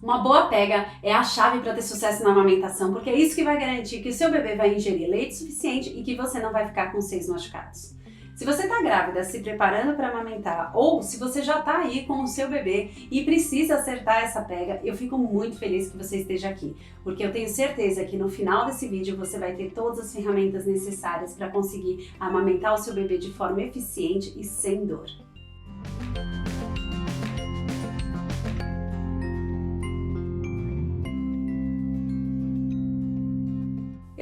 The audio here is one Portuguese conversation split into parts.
Uma boa pega é a chave para ter sucesso na amamentação, porque é isso que vai garantir que o seu bebê vai ingerir leite suficiente e que você não vai ficar com seios machucados. Se você está grávida, se preparando para amamentar, ou se você já está aí com o seu bebê e precisa acertar essa pega, eu fico muito feliz que você esteja aqui, porque eu tenho certeza que no final desse vídeo você vai ter todas as ferramentas necessárias para conseguir amamentar o seu bebê de forma eficiente e sem dor.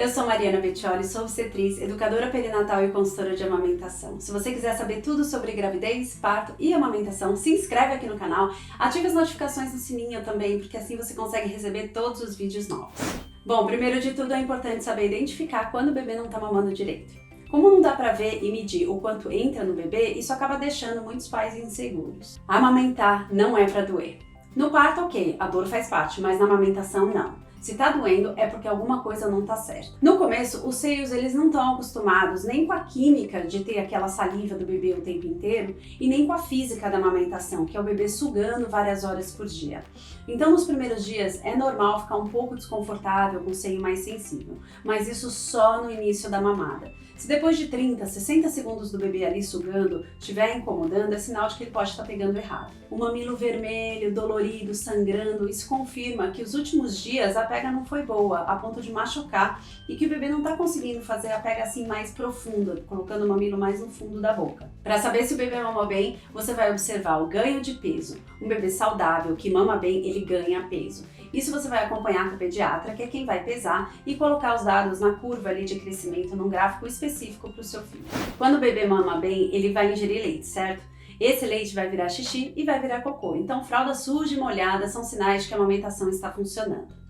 Eu sou Mariana Bettioli, sou obstetriz, educadora perinatal e consultora de amamentação. Se você quiser saber tudo sobre gravidez, parto e amamentação, se inscreve aqui no canal, ative as notificações do sininho também, porque assim você consegue receber todos os vídeos novos. Bom, primeiro de tudo é importante saber identificar quando o bebê não está mamando direito. Como não dá para ver e medir o quanto entra no bebê, isso acaba deixando muitos pais inseguros. Amamentar não é para doer. No parto, ok, a dor faz parte, mas na amamentação não. Se tá doendo é porque alguma coisa não tá certa. No começo, os seios eles não estão acostumados nem com a química de ter aquela saliva do bebê o tempo inteiro e nem com a física da amamentação, que é o bebê sugando várias horas por dia. Então, nos primeiros dias é normal ficar um pouco desconfortável com o seio mais sensível, mas isso só no início da mamada. Se depois de 30, 60 segundos do bebê ali sugando estiver incomodando, é sinal de que ele pode estar pegando errado. O mamilo vermelho, dolorido, sangrando, isso confirma que os últimos dias a pega não foi boa, a ponto de machucar e que o bebê não está conseguindo fazer a pega assim mais profunda, colocando o mamilo mais no fundo da boca. Para saber se o bebê mama bem, você vai observar o ganho de peso. Um bebê saudável que mama bem, ele ganha peso. Isso você vai acompanhar com o pediatra, que é quem vai pesar e colocar os dados na curva ali de crescimento num gráfico específico para o seu filho. Quando o bebê mama bem, ele vai ingerir leite, certo? Esse leite vai virar xixi e vai virar cocô. Então, fralda suja e molhada são sinais de que a amamentação está funcionando.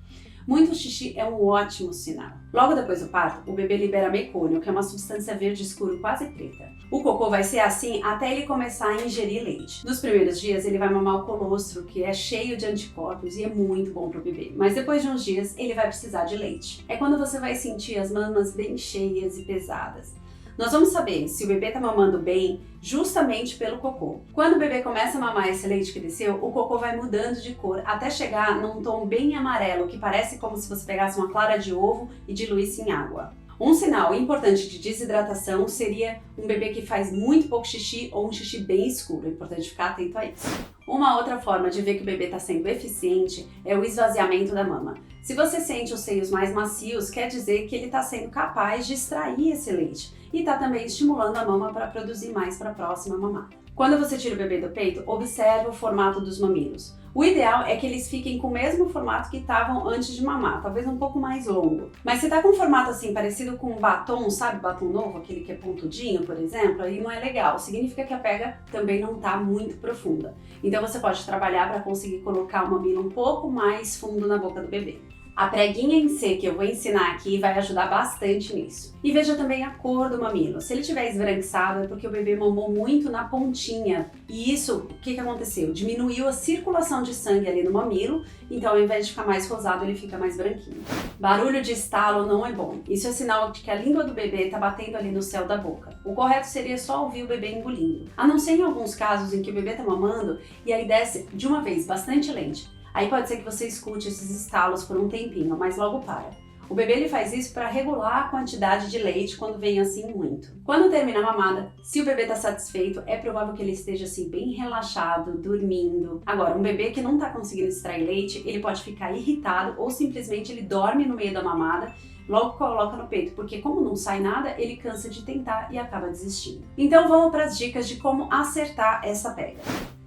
Muito xixi é um ótimo sinal. Logo depois do parto, o bebê libera mecônio, que é uma substância verde escuro quase preta. O cocô vai ser assim até ele começar a ingerir leite. Nos primeiros dias, ele vai mamar o colostro, que é cheio de anticorpos e é muito bom para o bebê. Mas depois de uns dias, ele vai precisar de leite. É quando você vai sentir as mamas bem cheias e pesadas. Nós vamos saber se o bebê está mamando bem justamente pelo cocô. Quando o bebê começa a mamar esse leite que desceu, o cocô vai mudando de cor até chegar num tom bem amarelo, que parece como se você pegasse uma clara de ovo e diluísse em água. Um sinal importante de desidratação seria um bebê que faz muito pouco xixi ou um xixi bem escuro. É importante ficar atento a isso. Uma outra forma de ver que o bebê está sendo eficiente é o esvaziamento da mama. Se você sente os seios mais macios, quer dizer que ele está sendo capaz de extrair esse leite e está também estimulando a mama para produzir mais para a próxima mamada. Quando você tira o bebê do peito, observe o formato dos mamilos. O ideal é que eles fiquem com o mesmo formato que estavam antes de mamar, talvez um pouco mais longo. Mas se tá com um formato assim, parecido com um batom, sabe, batom novo, aquele que é pontudinho, por exemplo, aí não é legal. Significa que a pega também não tá muito profunda. Então você pode trabalhar para conseguir colocar o mamilo um pouco mais fundo na boca do bebê. A preguinha em C que eu vou ensinar aqui vai ajudar bastante nisso. E veja também a cor do mamilo. Se ele estiver esbranquiçado é porque o bebê mamou muito na pontinha. E isso, o que aconteceu? Diminuiu a circulação de sangue ali no mamilo, então ao invés de ficar mais rosado, ele fica mais branquinho. Barulho de estalo não é bom. Isso é sinal de que a língua do bebê está batendo ali no céu da boca. O correto seria só ouvir o bebê engolindo. A não ser em alguns casos em que o bebê está mamando e aí desce de uma vez, bastante lente. Aí pode ser que você escute esses estalos por um tempinho, mas logo para. O bebê ele faz isso para regular a quantidade de leite quando vem assim muito. Quando termina a mamada, se o bebê está satisfeito, é provável que ele esteja assim bem relaxado, dormindo. Agora, um bebê que não está conseguindo extrair leite, ele pode ficar irritado ou simplesmente ele dorme no meio da mamada, logo coloca no peito, porque como não sai nada, ele cansa de tentar e acaba desistindo. Então vamos para as dicas de como acertar essa pega.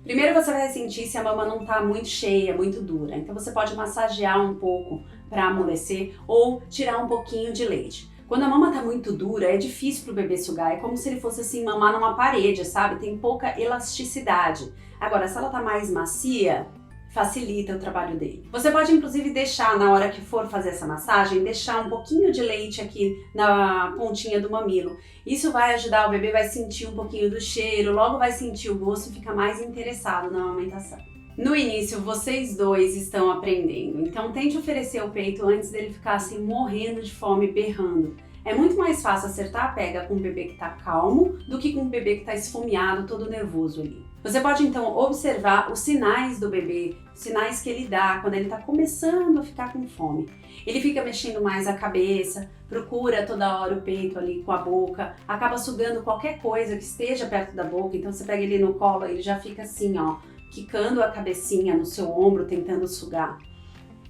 Primeiro você vai sentir se a mama não está muito cheia, muito dura. Então você pode massagear um pouco para amolecer ou tirar um pouquinho de leite. Quando a mama está muito dura, é difícil para o bebê sugar. É como se ele fosse assim mamar numa parede, sabe? Tem pouca elasticidade. Agora, se ela está mais macia, facilita o trabalho dele. Você pode inclusive deixar, na hora que for fazer essa massagem, deixar um pouquinho de leite aqui na pontinha do mamilo. Isso vai ajudar, o bebê vai sentir um pouquinho do cheiro, logo vai sentir o gosto e fica mais interessado na amamentação. No início, vocês dois estão aprendendo, então tente oferecer o peito antes dele ficar assim morrendo de fome, berrando. É muito mais fácil acertar a pega com um bebê que está calmo do que com um bebê que está esfomeado, todo nervoso ali. Você pode então observar os sinais do bebê, sinais que ele dá quando ele está começando a ficar com fome. Ele fica mexendo mais a cabeça, procura toda hora o peito ali com a boca, acaba sugando qualquer coisa que esteja perto da boca, então você pega ele no colo, ele já fica assim, ó, quicando a cabecinha no seu ombro, tentando sugar.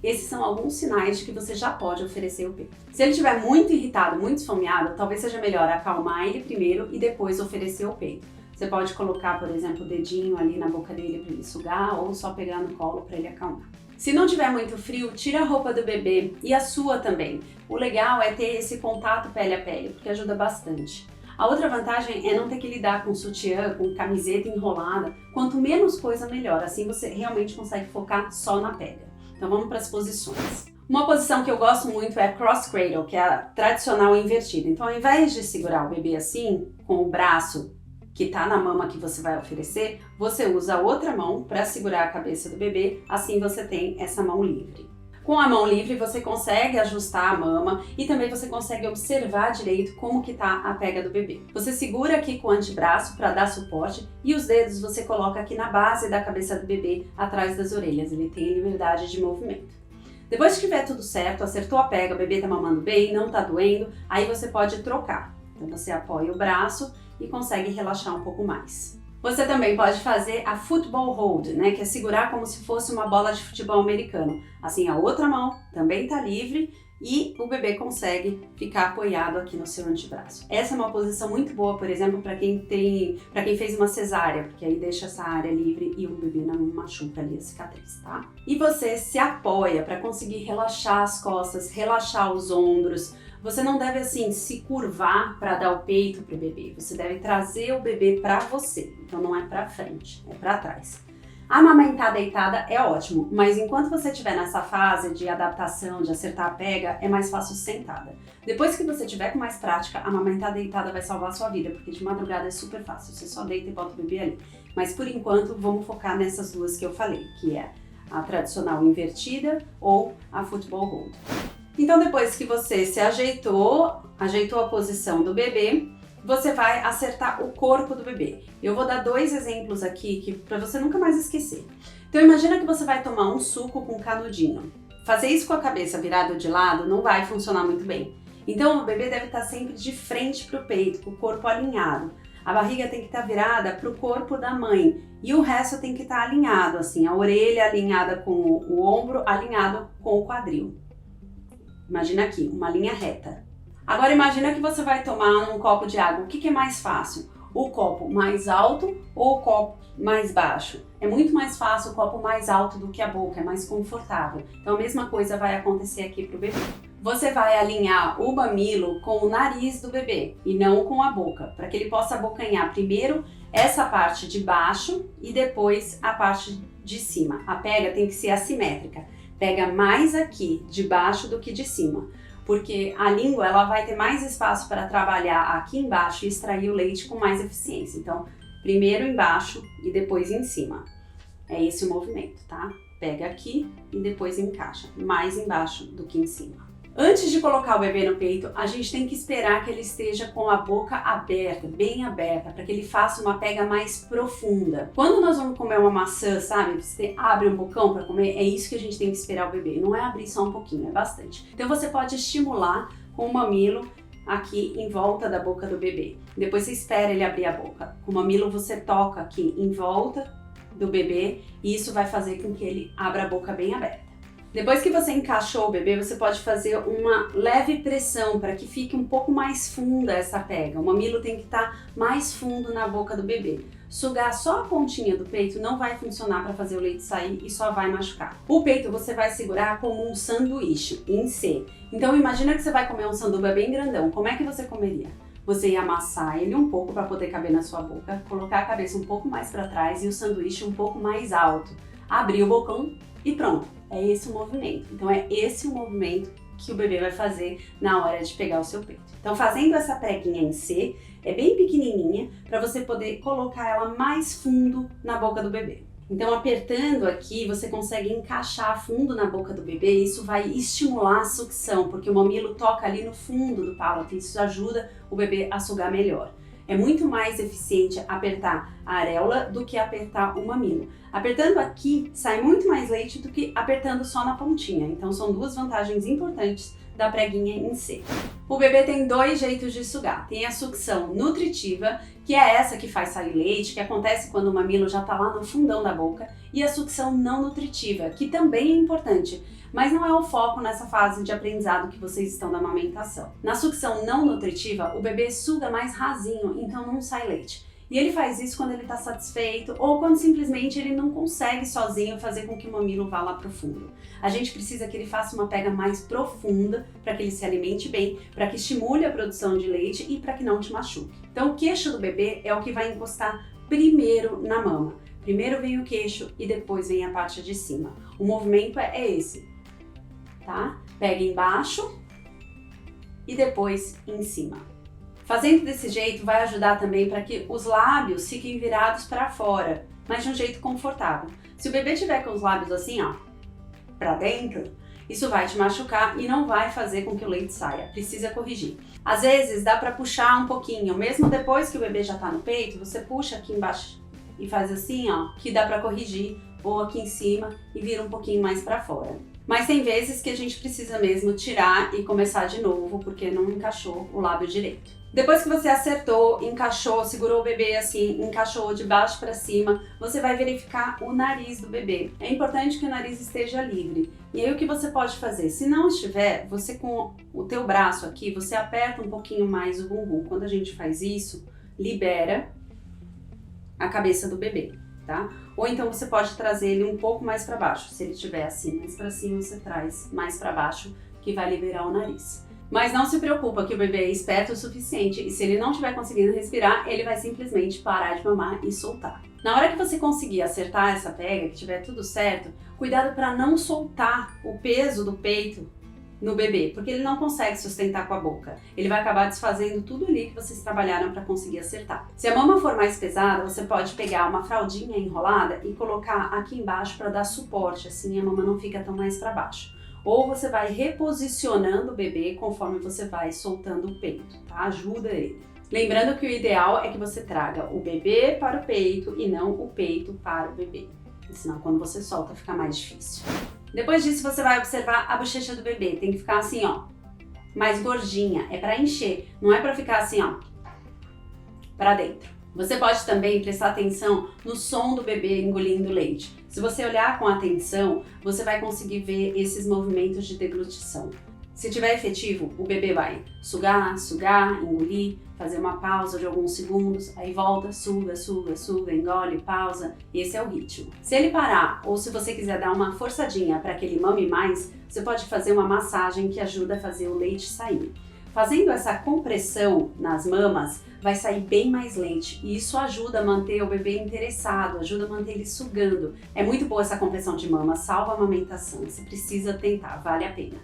Esses são alguns sinais de que você já pode oferecer o peito. Se ele estiver muito irritado, muito esfomeado, talvez seja melhor acalmar ele primeiro e depois oferecer o peito. Você pode colocar, por exemplo, o dedinho ali na boca dele para ele sugar ou só pegar no colo para ele acalmar. Se não tiver muito frio, tira a roupa do bebê e a sua também. O legal é ter esse contato pele a pele, porque ajuda bastante. A outra vantagem é não ter que lidar com sutiã, com camiseta enrolada. Quanto menos coisa, melhor. Assim você realmente consegue focar só na pega. Então vamos para as posições. Uma posição que eu gosto muito é cross cradle, que é a tradicional invertida. Então, ao invés de segurar o bebê assim, com o braço que está na mama que você vai oferecer, você usa a outra mão para segurar a cabeça do bebê, assim você tem essa mão livre. Com a mão livre você consegue ajustar a mama e também você consegue observar direito como que está a pega do bebê. Você segura aqui com o antebraço para dar suporte e os dedos você coloca aqui na base da cabeça do bebê, atrás das orelhas, ele tem liberdade de movimento. Depois que tiver tudo certo, acertou a pega, o bebê está mamando bem, não está doendo, aí você pode trocar. Então você apoia o braço e consegue relaxar um pouco mais. Você também pode fazer a football hold, né, que é segurar como se fosse uma bola de futebol americano. Assim, a outra mão também está livre e o bebê consegue ficar apoiado aqui no seu antebraço. Essa é uma posição muito boa, por exemplo, para quem fez uma cesárea, porque aí deixa essa área livre e o bebê não machuca ali a cicatriz, tá? E você se apoia para conseguir relaxar as costas, relaxar os ombros. Você não deve assim se curvar para dar o peito para o bebê. Você deve trazer o bebê para você. Então não é para frente, é para trás. Amamentar deitada é ótimo, mas enquanto você estiver nessa fase de adaptação, de acertar a pega, é mais fácil sentada. Depois que você tiver com mais prática, amamentar deitada vai salvar a sua vida, porque de madrugada é super fácil. Você só deita e bota o bebê ali. Mas por enquanto, vamos focar nessas duas que eu falei, que é a tradicional invertida ou a football hold. Então depois que você se ajeitou a posição do bebê, você vai acertar o corpo do bebê. Eu vou dar dois exemplos aqui para você nunca mais esquecer. Então imagina que você vai tomar um suco com canudinho. Fazer isso com a cabeça virada de lado não vai funcionar muito bem. Então o bebê deve estar sempre de frente para o peito, com o corpo alinhado. A barriga tem que estar virada para o corpo da mãe e o resto tem que estar alinhado, assim, a orelha alinhada com o ombro, alinhado com o quadril. Imagina aqui, uma linha reta. Agora imagina que você vai tomar um copo de água. O que é mais fácil? O copo mais alto ou o copo mais baixo? É muito mais fácil o copo mais alto do que a boca, é mais confortável. Então a mesma coisa vai acontecer aqui para o bebê. Você vai alinhar o mamilo com o nariz do bebê e não com a boca, para que ele possa abocanhar primeiro essa parte de baixo e depois a parte de cima. A pega tem que ser assimétrica. Pega mais aqui de baixo do que de cima, porque a língua ela vai ter mais espaço para trabalhar aqui embaixo e extrair o leite com mais eficiência. Então, primeiro embaixo e depois em cima. É esse o movimento, tá? Pega aqui e depois encaixa, mais embaixo do que em cima. Antes de colocar o bebê no peito, a gente tem que esperar que ele esteja com a boca aberta, bem aberta, para que ele faça uma pega mais profunda. Quando nós vamos comer uma maçã, sabe? Você abre um bocão para comer, é isso que a gente tem que esperar o bebê. Não é abrir só um pouquinho, é bastante. Então você pode estimular com o mamilo aqui em volta da boca do bebê. Depois você espera ele abrir a boca. Com o mamilo você toca aqui em volta do bebê e isso vai fazer com que ele abra a boca bem aberta. Depois que você encaixou o bebê, você pode fazer uma leve pressão para que fique um pouco mais funda essa pega. O mamilo tem que estar mais fundo na boca do bebê. Sugar só a pontinha do peito não vai funcionar para fazer o leite sair e só vai machucar. O peito você vai segurar como um sanduíche, em C. Então imagina que você vai comer um sanduba bem grandão. Como é que você comeria? Você ia amassar ele um pouco para poder caber na sua boca, colocar a cabeça um pouco mais para trás e o sanduíche um pouco mais alto. Abrir o bocão e pronto. É esse o movimento. Então é esse o movimento que o bebê vai fazer na hora de pegar o seu peito. Então fazendo essa preguinha em C, é bem pequenininha para você poder colocar ela mais fundo na boca do bebê. Então apertando aqui, você consegue encaixar fundo na boca do bebê e isso vai estimular a sucção, porque o mamilo toca ali no fundo do palato e isso ajuda o bebê a sugar melhor. É muito mais eficiente apertar a areola do que apertar o mamilo. Apertando aqui, sai muito mais leite do que apertando só na pontinha. Então são duas vantagens importantes da preguinha em si. O bebê tem dois jeitos de sugar. Tem a sucção nutritiva, que é essa que faz sair leite, que acontece quando o mamilo já está lá no fundão da boca, e a sucção não nutritiva, que também é importante, mas não é o foco nessa fase de aprendizado que vocês estão da amamentação. Na sucção não nutritiva, o bebê suga mais rasinho, então não sai leite. E ele faz isso quando ele está satisfeito ou quando simplesmente ele não consegue sozinho fazer com que o mamilo vá lá pro fundo. A gente precisa que ele faça uma pega mais profunda para que ele se alimente bem, para que estimule a produção de leite e para que não te machuque. Então o queixo do bebê é o que vai encostar primeiro na mama. Primeiro vem o queixo e depois vem a parte de cima. O movimento é esse, tá? Pega embaixo e depois em cima. Fazendo desse jeito vai ajudar também para que os lábios fiquem virados para fora, mas de um jeito confortável. Se o bebê tiver com os lábios assim, ó, para dentro, isso vai te machucar e não vai fazer com que o leite saia. Precisa corrigir. Às vezes dá para puxar um pouquinho, mesmo depois que o bebê já está no peito, você puxa aqui embaixo e faz assim, ó, que dá para corrigir, ou aqui em cima e vira um pouquinho mais para fora. Mas tem vezes que a gente precisa mesmo tirar e começar de novo, porque não encaixou o lábio direito. Depois que você acertou, encaixou, segurou o bebê assim, encaixou de baixo para cima, você vai verificar o nariz do bebê. É importante que o nariz esteja livre. E aí o que você pode fazer? Se não estiver, você com o teu braço aqui, você aperta um pouquinho mais o bumbum. Quando a gente faz isso, libera a cabeça do bebê, tá? Ou então você pode trazer ele um pouco mais para baixo. Se ele estiver assim, mais para cima, você traz mais para baixo, que vai liberar o nariz. Mas não se preocupa que o bebê é esperto o suficiente e se ele não estiver conseguindo respirar, ele vai simplesmente parar de mamar e soltar. Na hora que você conseguir acertar essa pega, que tiver tudo certo, cuidado para não soltar o peso do peito no bebê, porque ele não consegue sustentar com a boca. Ele vai acabar desfazendo tudo ali que vocês trabalharam para conseguir acertar. Se a mama for mais pesada, você pode pegar uma fraldinha enrolada e colocar aqui embaixo para dar suporte, assim a mama não fica tão mais para baixo. Ou você vai reposicionando o bebê conforme você vai soltando o peito, tá? Ajuda ele. Lembrando que o ideal é que você traga o bebê para o peito e não o peito para o bebê. Senão quando você solta fica mais difícil. Depois disso você vai observar a bochecha do bebê. Tem que ficar assim, ó, mais gordinha. É para encher, não é para ficar assim, ó, para dentro. Você pode também prestar atenção no som do bebê engolindo leite. Se você olhar com atenção, você vai conseguir ver esses movimentos de deglutição. Se tiver efetivo, o bebê vai sugar, sugar, engolir, fazer uma pausa de alguns segundos, aí volta, suga, suga, suga, engole, pausa, e esse é o ritmo. Se ele parar, ou se você quiser dar uma forçadinha para que ele mame mais, você pode fazer uma massagem que ajuda a fazer o leite sair. Fazendo essa compressão nas mamas, vai sair bem mais leite e isso ajuda a manter o bebê interessado, ajuda a manter ele sugando. É muito boa essa compressão de mama, salva a amamentação, você precisa tentar, vale a pena.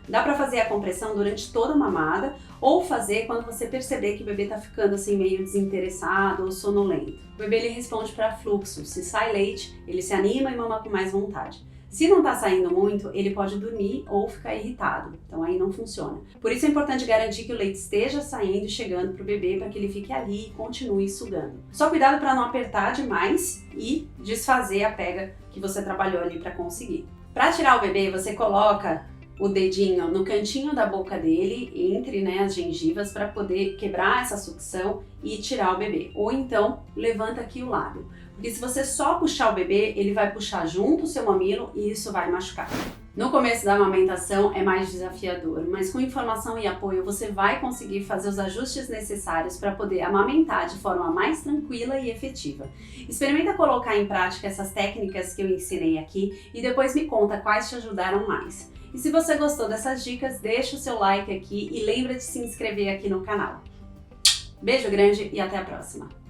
Dá para fazer a compressão durante toda a mamada ou fazer quando você perceber que o bebê tá ficando assim meio desinteressado ou sonolento. O bebê ele responde para fluxo, se sai leite, ele se anima e mama com mais vontade. Se não está saindo muito, ele pode dormir ou ficar irritado, então aí não funciona. Por isso é importante garantir que o leite esteja saindo e chegando para o bebê para que ele fique ali e continue sugando. Só cuidado para não apertar demais e desfazer a pega que você trabalhou ali para conseguir. Para tirar o bebê, você coloca o dedinho no cantinho da boca dele, entre as gengivas, para poder quebrar essa sucção e tirar o bebê. Ou então, levanta aqui o lábio. Porque se você só puxar o bebê, ele vai puxar junto o seu mamilo e isso vai machucar. No começo da amamentação é mais desafiador, mas com informação e apoio você vai conseguir fazer os ajustes necessários para poder amamentar de forma mais tranquila e efetiva. Experimenta colocar em prática essas técnicas que eu ensinei aqui e depois me conta quais te ajudaram mais. E se você gostou dessas dicas, deixa o seu like aqui e lembra de se inscrever aqui no canal. Beijo grande e até a próxima!